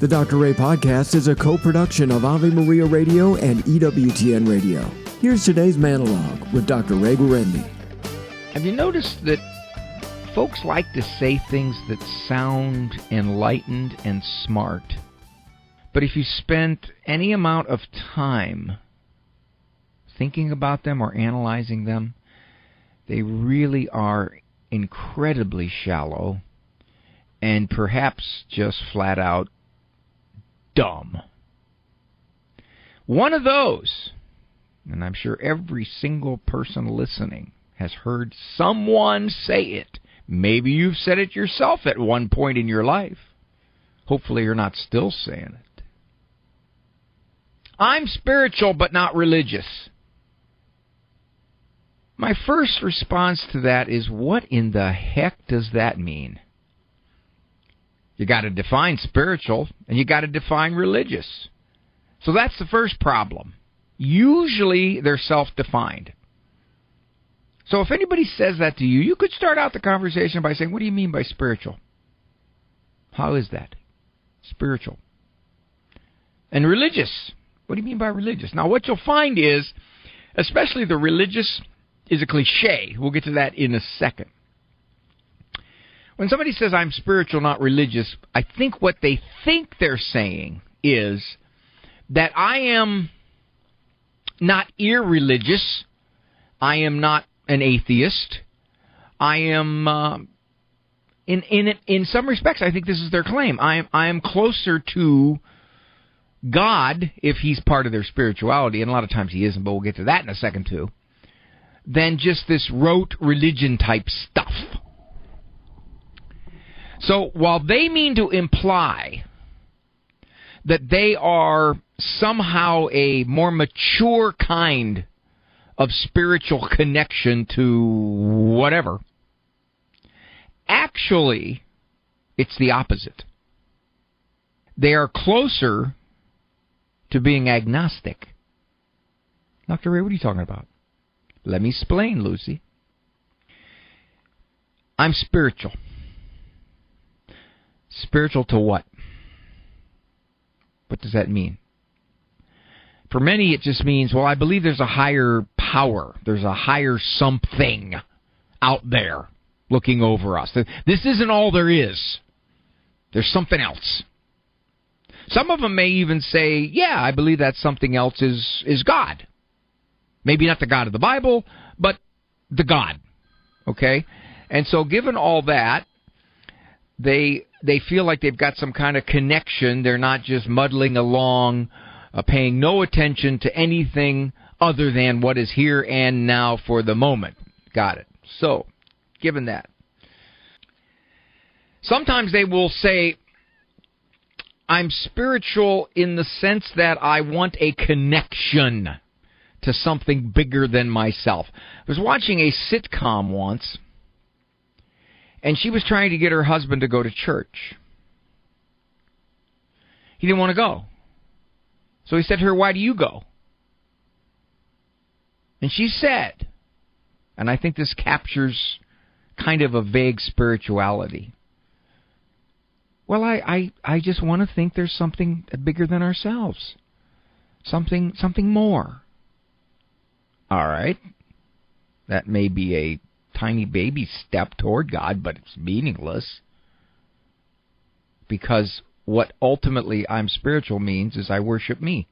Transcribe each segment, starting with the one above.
The Dr. Ray Podcast is a co-production of Ave Maria Radio and EWTN Radio. Here's today's monologue with Dr. Ray Guarendi. Have you noticed that folks like to say things that sound enlightened and smart, but if you spent any amount of time thinking about them or analyzing them, they really are incredibly shallow and perhaps just flat out dumb. One of those, and I'm sure every single person listening has heard someone say it. Maybe you've said it yourself at one point in your life. Hopefully you're not still saying it. I'm spiritual but not religious. My first response to that is, what in the heck does that mean? You got to define spiritual, and you got to define religious. So that's the first problem. Usually they're self-defined. So if anybody says that to you, you could start out the conversation by saying, what do you mean by spiritual? How is that? Spiritual. And religious. What do you mean by religious? Now what you'll find is, especially the religious is a cliche. We'll get to that in a second. When somebody says, I'm spiritual, not religious, I think what they think they're saying is that I am not irreligious, I am not an atheist, I am, in some respects, I think this is their claim, I am closer to God, if he's part of their spirituality, and a lot of times he isn't, but we'll get to that in a second too, than just this rote religion type stuff. So while they mean to imply that they are somehow a more mature kind of spiritual connection to whatever, actually, it's the opposite. They are closer to being agnostic. Dr. Ray, what are you talking about? Let me explain, Lucy. I'm spiritual. Spiritual to what? What does that mean? For many, it just means, well, I believe there's a higher power. There's a higher something out there looking over us. This isn't all there is. There's something else. Some of them may even say, yeah, I believe that something else is God. Maybe not the God of the Bible, but the God. Okay? And so given all that, they feel like they've got some kind of connection. They're not just muddling along, paying no attention to anything other than what is here and now for the moment. Got it. So, given that, sometimes they will say, I'm spiritual in the sense that I want a connection to something bigger than myself. I was watching a sitcom once, and she was trying to get her husband to go to church. He didn't want to go. So he said to her, why do you go? And she said, and I think this captures kind of a vague spirituality, well, I just want to think there's something bigger than ourselves. Something more. All right. That may be a tiny baby step toward God, but it's meaningless. Because what ultimately I'm spiritual means is I worship me.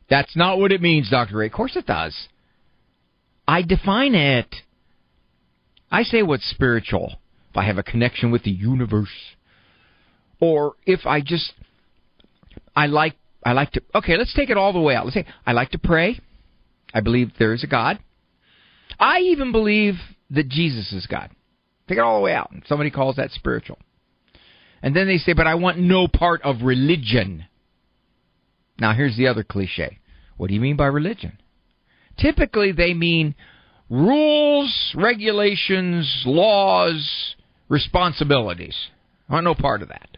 That's not what it means, Dr. Ray. Of course it does. I define it. I say what's spiritual. If I have a connection with the universe. Or if I like to, okay, let's take it all the way out. Let's say I like to pray. I believe there is a God. I even believe that Jesus is God. Take it all the way out. And somebody calls that spiritual. And then they say, but I want no part of religion. Now, here's the other cliche. What do you mean by religion? Typically, they mean rules, regulations, laws, responsibilities. I want no part of that.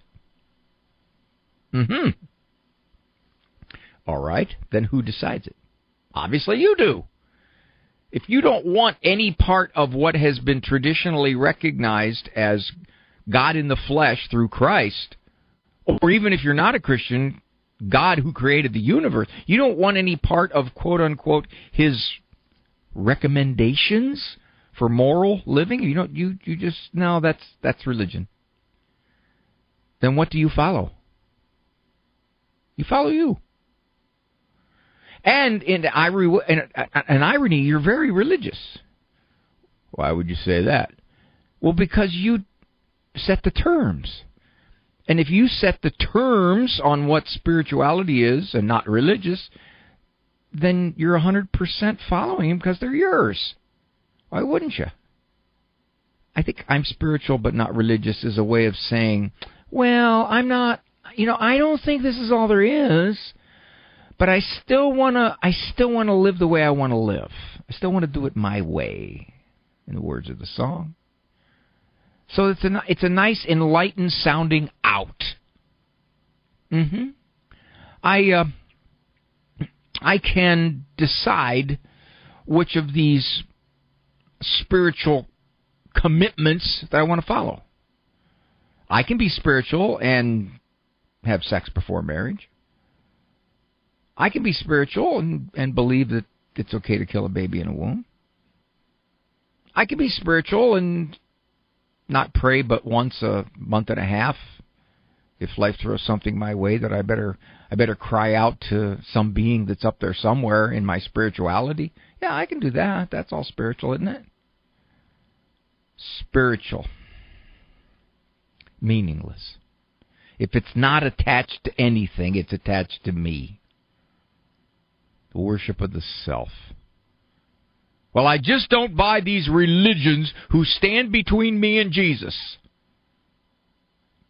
All right, then who decides it? Obviously you do. If you don't want any part of what has been traditionally recognized as God in the flesh through Christ, or even if you're not a Christian, God who created the universe. You don't want any part of, quote unquote, his recommendations for moral living. You just, no, that's religion. Then what do you follow? You follow you. And in an irony, you're very religious. Why would you say that? Well, because you set the terms. And if you set the terms on what spirituality is and not religious, then you're 100% following them because they're yours. Why wouldn't you? I think I'm spiritual but not religious is a way of saying, well, I'm not, I don't think this is all there is, but I still want to live the way I want to live. I still want to do it my way, in the words of the song. So it's a nice, enlightened sounding out. I can decide which of these spiritual commitments that I want to follow. I can be spiritual and have sex before marriage. I can be spiritual and believe that it's okay to kill a baby in a womb. I can be spiritual and not pray but once a month and a half. If life throws something my way, that I better cry out to some being that's up there somewhere in my spirituality. Yeah, I can do that. That's all spiritual, isn't it? Spiritual. Meaningless. If it's not attached to anything, it's attached to me. The worship of the self. Well, I just don't buy these religions who stand between me and Jesus.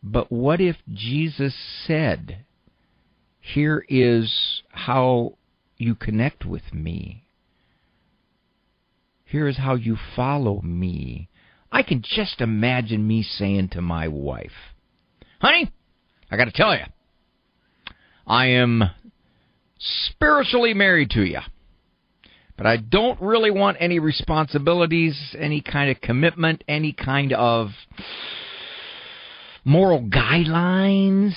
But what if Jesus said, here is how you connect with me. Here is how you follow me. I can just imagine me saying to my wife, honey, I got to tell you, I am spiritually married to you. But I don't really want any responsibilities, any kind of commitment, any kind of moral guidelines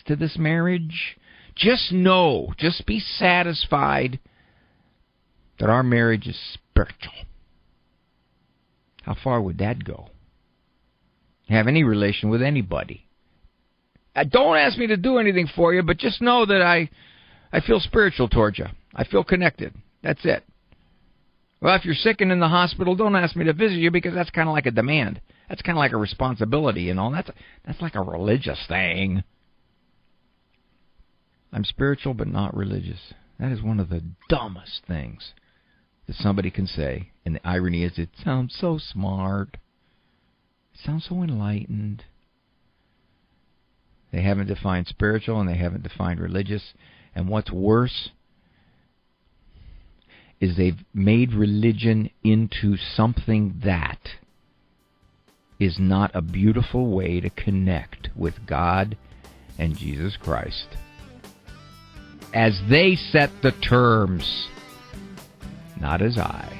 to this marriage. Just know, just be satisfied that our marriage is spiritual. How far would that go? Have any relation with anybody. Don't ask me to do anything for you, but just know that I feel spiritual towards you. I feel connected. That's it. Well, if you're sick and in the hospital, don't ask me to visit you because that's kind of like a demand. That's kind of like a responsibility, That's like a religious thing. I'm spiritual but not religious. That is one of the dumbest things that somebody can say. And the irony is it sounds so smart. It sounds so enlightened. They haven't defined spiritual and they haven't defined religious. And what's worse is they've made religion into something that is not a beautiful way to connect with God and Jesus Christ. As they set the terms, not as I.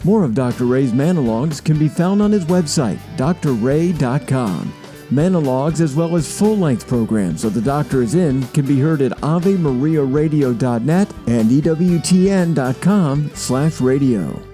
More of Dr. Ray's Monologues can be found on his website, drray.com. Monologues as well as full-length programs of The Doctor Is In can be heard at AveMariaRadio.net and EWTN.com/radio.